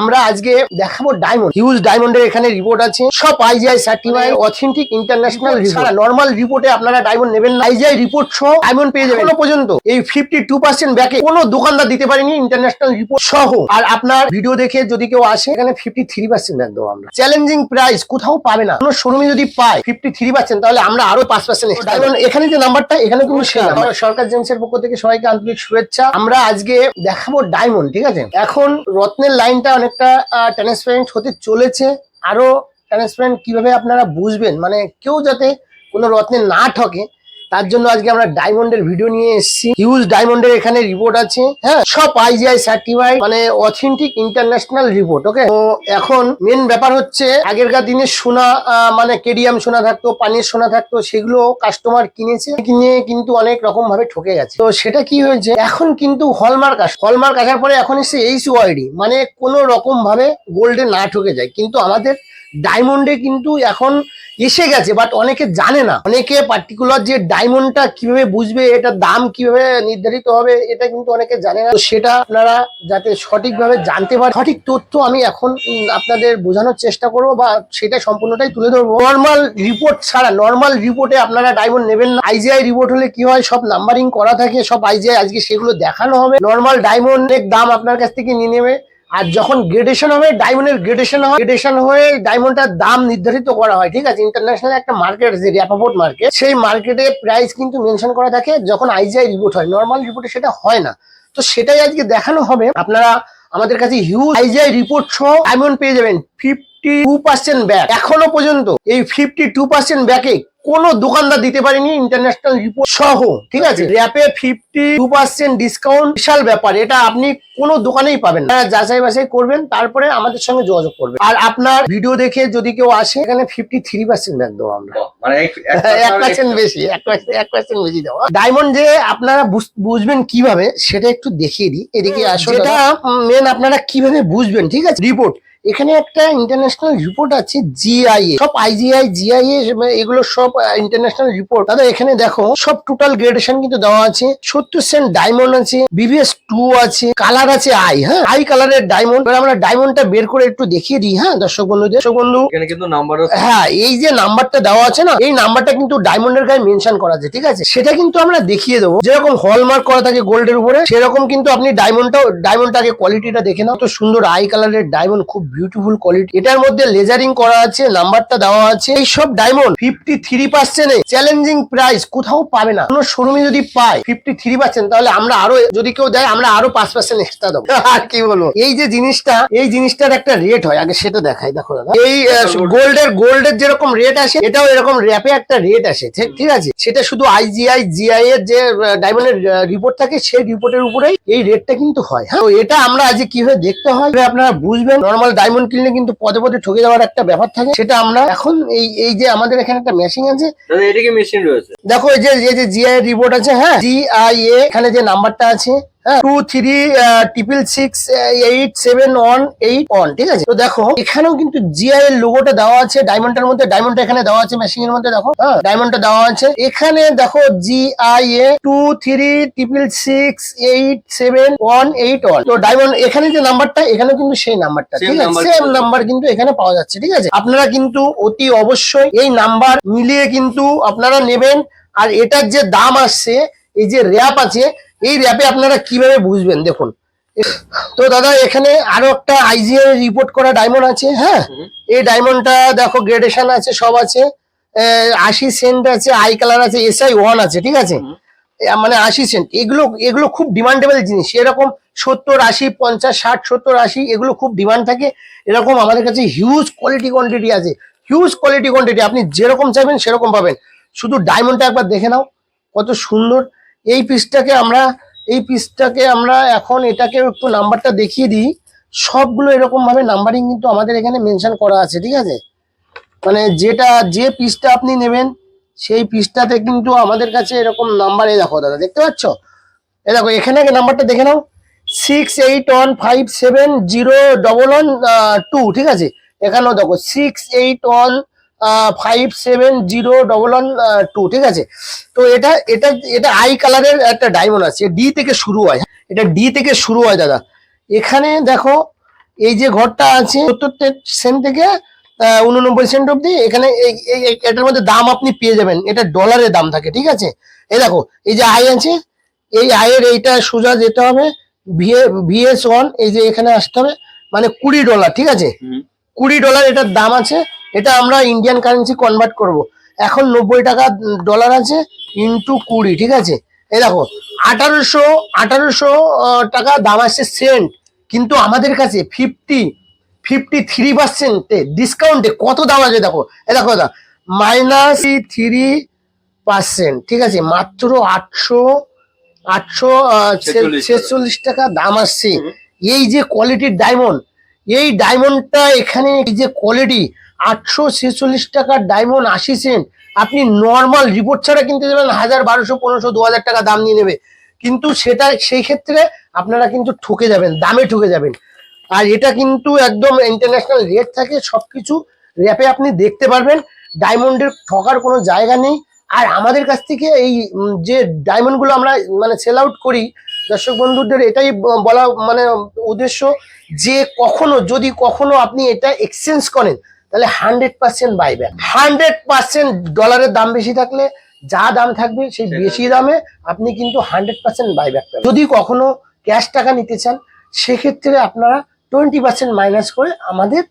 আমরা আজকে দেখাবো ডায়মন্ড, হিউজ ডায়মন্ডের এখানে রিপোর্ট আছে, সব IGI certified authentic international report. Normal রিপোর্টে আপনারা ডায়মন্ড নেবেন না, আইজিআই রিপোর্ট সহ ডায়মন্ড পেয়ে যাবেন। এখনো পর্যন্ত এই 52% ব্যাকে কোনো দোকানদার দিতে পারেনি ইন্টারন্যাশনাল রিপোর্ট সহ। আর আপনার ভিডিও দেখে যদি কেউ আসে, এখানে 53% ব্যাক দেবো আমরা। চ্যালেঞ্জিং প্রাইস কোথাও পাবে না, কোনো শোরুমে যদি পায় 53%, তাহলে আমরা আরো 5% ডায়মন্ড। এখানে যে নাম্বারটা, এখানে কিন্তু সেই নাম্বার। সরকার জেন্টসের পক্ষ থেকে সবাইকে আন্তরিক শুভেচ্ছা। আমরা আজকে দেখাবো ডায়মন্ড, ঠিক আছে। এখন রত্নের লাইনটা অনেকটা ট্রান্সপারেন্ট হতে চলেছে, আরো ট্রান্সপারেন্ট কিভাবে আপনারা বুঝবেন, মানে কেউ যাতে কোনো রত্নে না ঠকে, তার জন্য আজকে আমরা ডায়মন্ডের ভিডিও নিয়ে এসেছি। হিউজ ডায়মন্ডের এখানে রিপোর্ট আছে, হ্যাঁ, সব আইজিআই সার্টিফাইড, মানে অথেন্টিক ইন্টারন্যাশনাল রিপোর্ট। ওকে, তো এখন মেন ব্যাপার হচ্ছে, আগেরকার দিনে সোনা, মানে কেডিয়াম সোনা থাকতো, পানির সোনা থাকতো, সেগুলো কাস্টমার কিনেছে, কিনে কিন্তু অনেক রকম ভাবে ঠকে গেছে। তো সেটা কি হয়েছে, এখন কিন্তু হলমার্ক আসার পরে এখন এসে এইচওআইডি, মানে কোনো রকম ভাবে গোল্ডে না ঠকে যায়। কিন্তু আমাদের ডায়মন্ডে কিন্তু এখন এসে গেছে, বাট অনেকে জানে না। অনেকে পার্টিকুলার যে ডায়মন্ডটা কিভাবে বুঝবে, এটা দাম কিভাবে নির্ধারিত হবে, এটা কিন্তু অনেকে জানে না। তো সেটা আপনারা যাতে সঠিকভাবে জানতে পারেন, সঠিক তথ্য আমি এখন আপনাদের বোঝানোর চেষ্টা করবো, বা সেটা সম্পূর্ণটাই তুলে ধরবো। নর্মাল রিপোর্ট ছাড়া, নর্মাল রিপোর্টে আপনারা ডায়মন্ড নেবেন না। আইজিআই রিপোর্ট হলে কি হয়, সব নাম্বারিং করা থাকে, সব আইজিআই, আজকে সেগুলো দেখানো হবে। নর্মাল ডায়মন্ডের দাম আপনার কাছ থেকে নিয়ে নেবে, আর যখন গ্রেডেশন হবে, ডায়মন্ডের গ্রেডেশন হয়ে ডায়মন্ডটার দাম নির্ধারিত করা হয়, ঠিক আছে। ইন্টারন্যাশনাল একটা মার্কেট আছে, র্যাপাপোর্ট মার্কেট, সেই মার্কেটে প্রাইস কিন্তু মেনশন করা থাকে যখন আইজিআই রিপোর্ট হয়। নর্মাল রিপোর্টে সেটা হয় না, তো সেটাই আজকে দেখানো হবে। আপনারা আমাদের কাছে হিউজ আইজিআই রিপোর্ট সহ ডায়মন্ড পেয়ে যাবেন 52% ব্যাক। এখনো পর্যন্ত এই 52% ব্যাকে কোনো দোকানদার দিতে পারেনি ইন্টারন্যাশনাল রিপোর্ট সহ, ঠিক আছে। র্যাপে 52% ডিসকাউন্ট, বিশাল ব্যাপার। এটা আপনি কোনো দোকানেই পাবেন না। যাচাই বাছাই করবেন, তারপরে আমাদের সঙ্গে যোগাযোগ করবেন। আর আপনার ভিডিও দেখে যদি কেউ আসে, এখানে 53% ব্যাক দেবো আমরা, মানে 1% বেশি, 1% বেশি দেওয়া। ডায়মন্ড যে আপনারা বুঝবেন কিভাবে, সেটা একটু দেখিয়ে দিই। এদিকে আসলে যেটা মেন, আপনারা কিভাবে বুঝবেন, ঠিক আছে। রিপোর্ট, এখানে একটা ইন্টারন্যাশনাল রিপোর্ট আছে, জিআইএ, সব আইজিআই, জিআইএ, এগুলো সব ইন্টারন্যাশনাল রিপোর্ট। দাদা এখানে দেখো, সব টোটাল গ্রেডেশন কিন্তু দেওয়া আছে। 70 ডায়মন্ড আছে, বিবিএস 2 আছে, কালার আছে আই, হ্যাঁ, আই কালারের ডায়মন্ড। আমরা ডায়মন্ডটা বের করে একটু দেখিয়ে দিই, হ্যাঁ, দর্শক বন্ধু, এখানে কিন্তু নাম্বার আছে। হ্যাঁ, এই যে নাম্বারটা দেওয়া আছে না, এই নাম্বারটা কিন্তু ডায়মন্ডের গায়ে মেনশন করা আছে, ঠিক আছে। সেটা কিন্তু আমরা দেখিয়ে দেবো। যেরকম হলমার্ক করা থাকে গোল্ডের উপরে, সেরকম কিন্তু আপনি ডায়মন্ডটাকে কোয়ালিটিটা দেখে নাও। তো সুন্দর আই কালারের ডায়মন্ড, খুব বিউটিফুল কোয়ালিটি। এটার মধ্যে লেজারিং করা আছে, নাম্বারটা দেওয়া আছে। এই সব ডায়মন্ড 53% চ্যালেঞ্জিং প্রাইস কোথাও পাবে না। কোনো শোরুমে যদি পায় 53%, তাহলে আমরা আরো, যদি কেউ দেয়, আমরা আরো 5% এক্সট্রা দেবো। আর কি বলবো, এই যে জিনিসটা, এই জিনিসটার একটা রেট হয়, আগে সেটা দেখাই। দেখো দাদা, এই গোল্ডের যেরকম রেট আসে, এটাও এরকম র্যাপে একটা রেট আসে, ঠিক আছে। সেটা শুধু আইজিআই, জিআই এর যে ডায়মন্ডের রিপোর্ট থাকে, সেই রিপোর্টের উপরেই এই রেটটা কিন্তু হয়। হ্যাঁ, তো এটা আমরা আজকে কিভাবে দেখতে হয়, আপনারা বুঝবেন। নর্মাল ডায়মন্ড কিনলে কিন্তু পদে পদে ঠকে যাওয়ার একটা ব্যাপার থাকে, সেটা আমরা এখন এই যে আমাদের এখানে একটা মেশিন আছে, এটা কি মেশিন রয়েছে, দেখো, এই যে জিআই রিপোর্ট আছে, হ্যাঁ, জিআইএ, এখানে যে নাম্বারটা আছে, 2366687181, ঠিক আছে। তো দেখো, এখানেও কিন্তু জিআই এর লোগোটা দেওয়া আছে ডায়মন্ডের মধ্যে। ডায়মন্ডটা এখানে দেওয়া আছে মেশিনের মধ্যে, দেখো, হ্যাঁ, ডায়মন্ডটা দেওয়া আছে এখানে। দেখো, জিআইএ 2366687181। তো ডায়মন্ড এখানে যে নাম্বারটা, এখানে কিন্তু সেই নাম্বারটা, ঠিক আছে, সেম নাম্বার কিন্তু এখানে পাওয়া যাচ্ছে, ঠিক আছে। আপনারা কিন্তু অতি অবশ্যই এই নাম্বার মিলিয়ে কিন্তু আপনারা নেবেন। আর এটার যে দাম আসছে, এই যে র্যাপ আছে, এই র্যাপে আপনারা কিভাবে বুঝবেন, দেখুন। তো দাদা, এখানে আরো একটা আইজিআই রিপোর্ট করা ডায়মন্ড আছে, হ্যাঁ। এই ডায়মন্ডটা দেখো, গ্রেডেশন আছে, সব আছে। 80 সেন্ট আছে, আই কালার আছে, SI1 আছে, ঠিক আছে, মানে 80 সেন্ট। এগুলো খুব ডিমান্ডেবল জিনিস। এরকম 70, 80, 50, 60, 70, 80, এগুলো খুব ডিমান্ড থাকে। এরকম আমাদের কাছে হিউজ কোয়ালিটি কোয়ান্টিটি আছে, হিউজ কোয়ালিটি কোয়ান্টিটি। আপনি যেরকম চাইবেন সেরকম পাবেন। শুধু ডায়মন্ডটা একবার দেখে নাও, কত সুন্দর। এই পিসটাকে আমরা এখন এটাকে একটু নাম্বারটা দেখিয়ে দিই। সবগুলো এরকম ভাবে নাম্বারিং কিন্তু আমাদের এখানে মেনশন করা আছে, ঠিক আছে। মানে যে পিসটা আপনি নেবেন, সেই পিসটাতে কিন্তু আমাদের কাছে এরকম নাম্বার, এই দেখো দাদা, দেখতে পাচ্ছ, এই দেখো, এখানে নাম্বারটা দেখে নাও, 6815701112, ঠিক আছে। এখানেও দেখো 6815701112, ঠিক আছে। তো এটা আই কালারের একটা ডায়মন্ড আছে, ডি থেকে শুরু হয়, এটা ডি থেকে শুরু হয় দাদা। এখানে দেখো, এই যে ঘরটা আছে 70 সেন্ট থেকে 89 সেন্ট অব্দি, এখানে এটার মধ্যে দাম আপনি পেয়ে যাবেন, এটা ডলারের দাম থাকে, ঠিক আছে। এই দেখো এই যে আই আছে, এই আয়ের এইটা সোজা যেতে হবে VS1, এই যে এখানে আসতে হবে, মানে $20, ঠিক আছে। $20 এটার দাম আছে। এটা আমরা ইন্ডিয়ান কারেন্সি কনভার্ট করব। এখন 90 টাকা ডলার আছে ইন্টু 20, ঠিক আছে। এই দেখো 1800 টাকা দাম আসছে সেন্ট, কিন্তু আমাদের কাছে 53% ডিসকাউন্টে কত দাম আছে দেখো। এই দেখো দাদা, -3%, ঠিক আছে, মাত্র 846 টাকা দাম আসছে। এই যে কোয়ালিটির ডায়মন্ড, এই ডায়মন্ডটা এখানে, এই যে কোয়ালিটি, 846 টাকার ডায়মন্ড 80 সেন্ট, আপনি নর্মাল রিপোর্ট ছাড়া কিনতে যাবেন 1000, 1200, 1500, 2000 টাকা দাম নিয়ে নেবে, কিন্তু সেটা সেই ক্ষেত্রে আপনারা কিন্তু ঠকে যাবেন, দামে ঠকে যাবেন। আর এটা কিন্তু একদম ইন্টারন্যাশনাল রেট থাকে, সবকিছু র্যাপে আপনি দেখতে পারবেন, ডায়মন্ডের ঠকার কোনো জায়গা নেই। আর আমাদের কাছ থেকে এই যে ডায়মন্ডগুলো আমরা মানে সেল আউট করি, দর্শক বন্ধুদের এটাই বলা মানে উদ্দেশ্য, যে যদি কখনো আপনি এটা এক্সচেঞ্জ করেন তাহলে 100% বাইব্যাক। 100% ডলারের দাম বেশি থাকলে যা দাম থাকবে সেই বেশি দামে আপনি কিন্তু 100% বাইব্যাক পাবেন। যদি কখনো ক্যাশ টাকা নিতে চান সেক্ষেত্রে আপনারা 20% মাইনাস করে আমাদের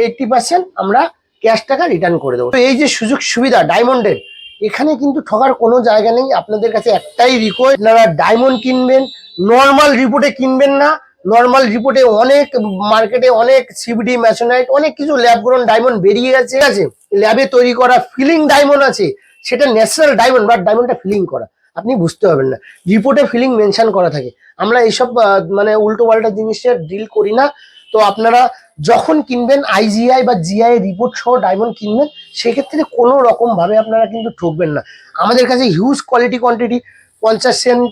80% আমরা ক্যাশ টাকা রিটার্ন করে দেবো। তো এই যে সুযোগ সুবিধা ডায়মন্ডের, এখানে কিন্তু ঠকার কোনো জায়গা নেই। আপনাদের কাছে একটাই রিকোয়েস্ট, আপনারা ডায়মন্ড কিনবেন, নর্মাল রিপোর্টে কিনবেন না। নর্মাল রিপোর্টে অনেক মার্কেটে অনেক সিবিডি, ম্যাসোনাইট, অনেক কিছু ল্যাব গ্রোন ডায়মন্ড বেরিয়ে গেছে, ঠিক আছে। ল্যাবে তৈরি করা ফিলিং ডায়মন্ড আছে, সেটা ন্যাচারাল ডায়মন্ড, বাট ডায়মন্ডটা ফিলিং করা, আপনি বুঝতে পারবেন না, রিপোর্টে ফিলিং মেনশন করা থাকে। আমরা এইসব মানে উল্টো পাল্টা জিনিসের ডিল করি না। তো আপনারা যখন কিনবেন IGI বা GI রিপোর্ট সহ ডায়মন্ড কিনবেন, সেক্ষেত্রে কোনো রকম ভাবে আপনারা কিন্তু ঠকবেন না। আমাদের কাছে huge quality quantity, 50 cent,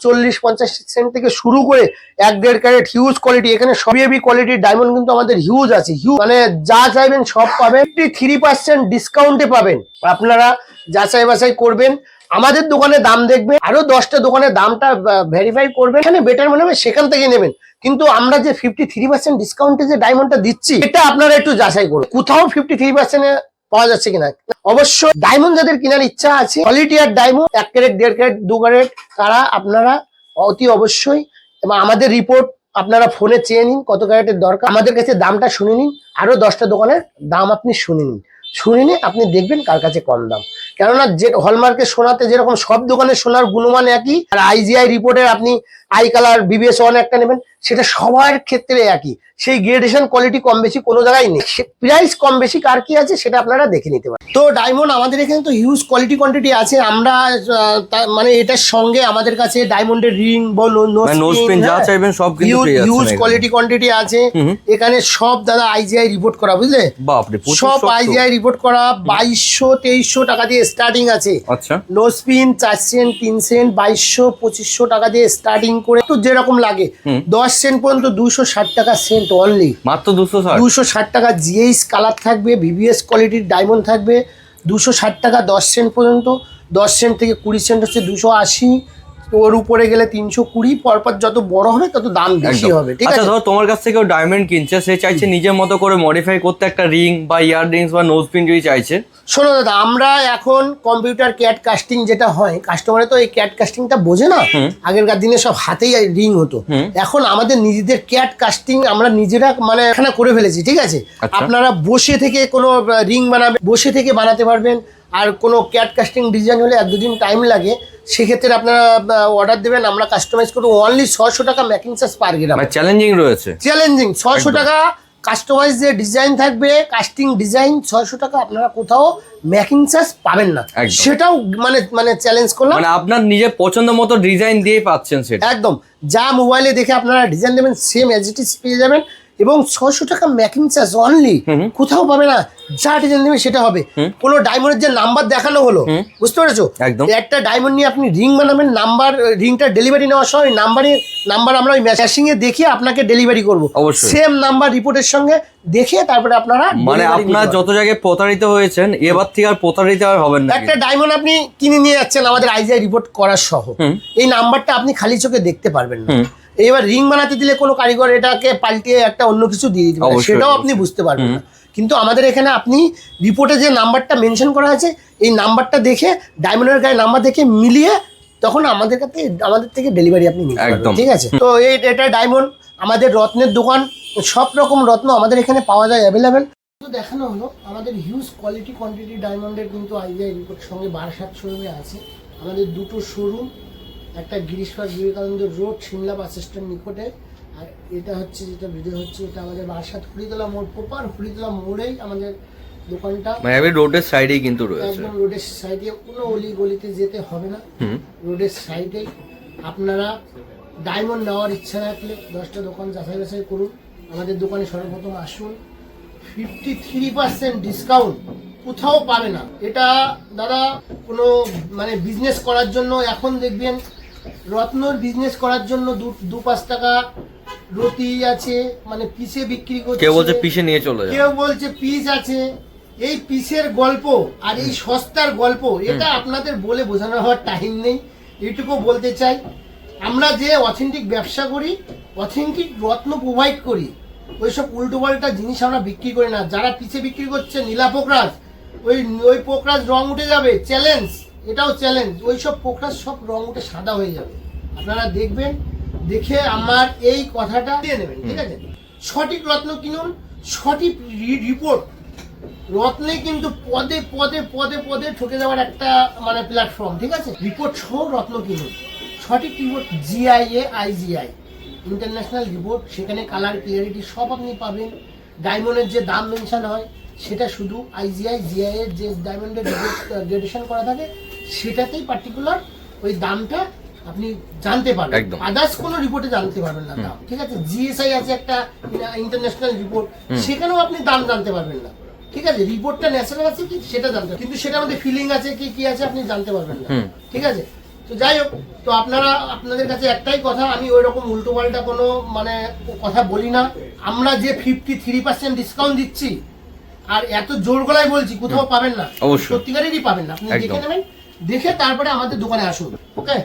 40-50 cent থেকে শুরু করে 1-1.5 ক্যারেট হিউজ কোয়ালিটি, এখানে সবই হেভি কোয়ালিটির ডায়মন্ড কিন্তু আমাদের হিউজ আছে, মানে যা চাইবেন সব পাবেন, 53% ডিসকাউন্টে পাবেন। আপনারা যাচাই বাছাই করবেন, আমাদের দোকানে দাম দেখবেন, আরো 10টা দোকানের দামটা ভেরিফাই করবেন, এখানে বেটার মনে হবে সেখান থেকে নেবেন। কিন্তু আমরা যে 53% ডিসকাউন্টে যে ডায়মন্ডটা দিচ্ছি, এটা আপনারা একটু যাচাই করুন, কোথাও 53% পাওয়া যাচ্ছে কিনা। অবশ্যই ডায়মন্ড যাদের কেনার ইচ্ছা আছে, কোয়ালিটি আর ডায়মন্ড 1 ক্যারেট, 1.5 ক্যারেট, 2 ক্যারেট, তারা আপনারা অতি অবশ্যই, এবং আমাদের রিপোর্ট আপনারা ফোনে চেয়ে নিন কত ক্যারেটের দরকার, আমাদের কাছে দামটা শুনে নিন, আরো 10টা দোকানের দাম আপনি শুনে নিন, শুনে নিয়ে আপনি দেখবেন কার কাছে কম দাম। কেননা যে হলমার্কের সোনাতে যেরকম সব দোকানের সোনার গুণমান একই, আর IGI রিপোর্টের আপনি আই কালার BBS1 একটা নেবেন, সেটা সবার ক্ষেত্রে একই, সেই গ্রেডেশন কোয়ালিটি কম বেশি কোনো জায়গায় নেই, প্রাইস কম বেশি কার কি আছে সেটা আপনারা দেখে নিতে পারেন। তো ডায়মন্ড আমাদের এখানে তো হিউজ কোয়ালিটি কোয়ান্টিটি আছে। আমরা মানে এটার সঙ্গে আমাদের কাছে ডায়মন্ডের রিং বা নোজপিন যা চাইবেন সব কিন্তু পেয়ে যাচ্ছেন, হিউজ কোয়ালিটি কোয়ান্টিটি আছে এখানে। সব দাদা IGI রিপোর্ট করা, বুঝলে, বাপরে, সব IGI রিপোর্ট করা, 2200-2300 টাকা দিয়ে স্টার্টিং আছে। আচ্ছা, নোজপিন 4 সেন্ট, 3 সেন্ট, 2200-2500 টাকা দিয়ে স্টার্টিং করে, তো যেরকম লাগে 10 সেন্ট পর্যন্ত 260 টাকা সেন্ট অনলি, মাত্র 260 টাকা। GH কালার থাকবে, VVS কোয়ালিটির ডায়মন্ড থাকবে 260 টাকা 10 সেন্ট পর্যন্ত। 10 সেন্ট থেকে 20 সেন্ট হচ্ছে 280, ওর উপরে গেলে 320, পরপর যত বড় হবে তত দাম বেশি হবে, ঠিক আছে। ধর তোমার কাছ থেকে ডায়মন্ড কিনছে, সে চাইছে নিজের মতো করে মডিফাই করতে একটা রিং বা ইয়ার রিংস বা নোজ পিন যদি চাইছে, শোনো দাদা, আমরা এখন কম্পিউটার ক্যাট কাস্টিং যেটা হয়, কাস্টমারে তো এই ক্যাট কাস্টিংটা বোঝে না, আগেরকার দিনে সব হাতেই রিং হতো, এখন আমাদের নিজেদের ক্যাট কাস্টিং আমরা নিজেরা মানে এখানে করে ফেলেছি, ঠিক আছে। আপনারা বসে থেকে কোনো রিং বানাবে, বসে থেকে বানাতে পারবেন। আর কোনো ক্যাট কাস্টিং ডিজাইন হলে 1-2 দিন টাইম লাগে, সেক্ষেত্রে আপনারা অর্ডার দেবেন, আমরা কাস্টমাইজ করবো। অনলি 600 টাকা মেকিং চার্জ পার গ্রাম, চ্যালেঞ্জিং রয়েছে, চ্যালেঞ্জিং 600 টাকা কাস্টমাইজ যে ডিজাইন থাকবে, কাস্টিং ডিজাইন 600 টাকা, আপনারা কোথাও মেকিং চার্জ পাবেন না, সেটাও মানে চ্যালেঞ্জ করলাম। মানে আপনার নিজের পছন্দ মতো ডিজাইন দিয়ে পাচ্ছেন, সেটা একদম যা মোবাইলে দেখে আপনারা ডিজাইন দেবেন সেম অ্যাজ ইট ইজ পেয়ে যাবেন, এবং 600 টাকা মেকিং চার্জ অনলি, কোথাও পাবে না। যা ডিজাইন দেবে সেটা হবে। কোনো ডায়মন্ডের যে নাম্বার দেখানো হলো, বুঝতে পেরেছো, একটা ডায়মন্ড নিয়ে আপনি রিং বানাবেন, নাম্বার রিংটা ডেলিভারি নেওয়ার সময় নাম্বার আমরা ওই মেশিং এ দেখিয়ে আপনাকে ডেলিভারি করবো, সেম নাম্বার রিপোর্টের সঙ্গে দেখে তারপরে আপনারা, মানে আপনারা যত জায়গায় প্রতারিত হয়েছেন এবার থেকে আর প্রতারিত আর হবেন না। একটা ডায়মন্ড আপনি কিনে নিয়ে যাচ্ছেন আমাদের IGI রিপোর্ট করার সহ, এই নাম্বারটা আপনি খালি চোখে দেখতে পারবেন না, এবার রিং বানাতে দিলে কোনো কারিগর এটাকে পাল্টিয়ে একটা অন্য কিছু দিয়ে দিতে পারে, অবশ্যই, সেটাও আপনি অবশ্যই। বুঝতে পারবেন না। কিন্তু আমাদের এখানে আপনি রিপোর্টে যে নাম্বারটা মেনশন করা আছে এই নাম্বারটা দেখে ডায়মন্ডের গায়ে নাম্বার দেখে মিলিয়ে তখন আমাদের থেকে ডেলিভারি আপনি নিতে পারবেন, একদম। ঠিক আছে? তো এটা ডায়মন্ড, আমাদের রত্নের দোকান, সব রকম রত্ন আমাদের এখানে পাওয়া যায় অ্যাভেলেবেল। তো দেখানো হলো আমাদের হিউজ কোয়ালিটি কোয়ান্টিটি ডায়মন্ডের কিন্তু আইজিআই রিপোর্টের সঙ্গে বারাসাত শোরুমে আছে। আমাদের দুটো শোরুম, একটা Girishpara Vivekananda road Simla bus stand নিকটে, আর এটা হচ্ছে যেটা ভিডিও হচ্ছে এটা আমাদের বারাসাত হরিতলা মোড়, প্রপার হরিতলা মোড়েই আমাদের দোকানটা, মানে রোডের সাইডেই কিন্তু রয়েছে। একদম রোডের সাইডে, কোনো অলি গলিতে যেতে হবে না, হুম। রোডের সাইডেই। আপনারা ডায়মন্ড নেওয়ার ইচ্ছা রাখলে 10টা দোকান যাচাই বাছাই করুন, আমাদের দোকানে সর্বপ্রথম আসুন। 53% ডিসকাউন্ট কোথাও পাবে না। এটা দাদা কোনো মানে বিজনেস করার জন্য, এখন দেখবেন রত্নর বিজনেস করার জন্য 2-5 টাকা রতি আছে, মানে পিসে বিক্রি করছে, কেউ বলছে পিছে নিয়ে চলে যাও, কেউ বলছে পিস আছে। এই পিসের গল্প আর এই সস্তার গল্প এটা আপনাদের বলে বোঝানো হওয়ার টাইম নেই। এইটুকু বলতে চাই, আমরা যে অথেন্টিক ব্যবসা করি, অথেন্টিক রত্ন প্রোভাইড করি, ওইসব উল্টোপাল্টা জিনিস আমরা বিক্রি করি না। যারা পিছে বিক্রি করছে নীলা পোকরাজ, ওই পোকরাজ রং উঠে যাবে, চ্যালেঞ্জ, এটাও চ্যালেঞ্জ, ওইসব পোকরাজ সব রং উঠে সাদা হয়ে যাবে। আপনারা দেখবেন, দেখে আমার এই কথাটা দিয়ে নেবেন, ঠিক আছে? সঠিক রত্ন কিনুন, সঠিক রিপোর্ট। রত্নে কিন্তু পদে পদে পদে পদে ঠকে যাওয়ার একটা মানে প্ল্যাটফর্ম, ঠিক আছে? রিপোর্ট সহ রত্ন কিনুন, সঠিক report, GIA IGI international report, সেখানে কালার ক্লিয়ারিটি সব আপনি পাবেন। ডায়মন্ডের যে দাম মেনশন হয় সেটা শুধু আইজিআই জিআই এর যে ডায়মন্ডের রিপোর্ট গ্রেডেশন করা থাকে সেটাতেই পার্টিকুলার ওই দামটা আপনি জানতে পারবেন, একদম। আদার্স কোনো রিপোর্টে জানতে পারবেন না দাম, ঠিক আছে? জিএসআই আছে একটা ইন্টারন্যাশনাল রিপোর্ট, সেখানেও আপনি দাম জানতে পারবেন না, ঠিক আছে? রিপোর্টটা ন্যাচারাল আছে কি সেটা জানতে হবে, কিন্তু সেটার মধ্যে ফিলিং আছে কি কি আছে আপনি জানতে পারবেন না, ঠিক আছে? তো যাই হোক, তো আপনাদের কাছে একটাই কথা, আমি ওই রকম উল্টো পাল্টা কোনো মানে কথা বলি না। আমরা যে 53% ডিসকাউন্ট দিচ্ছি আর এত জোর গলায় বলছি, কোথাও পাবেন না, অবশ্যই। সত্যিকারেরই পাবেন না। আপনি দেখে একদম। নেবেন, দেখে তারপরে আমাদের দোকানে আসুন, ওকে?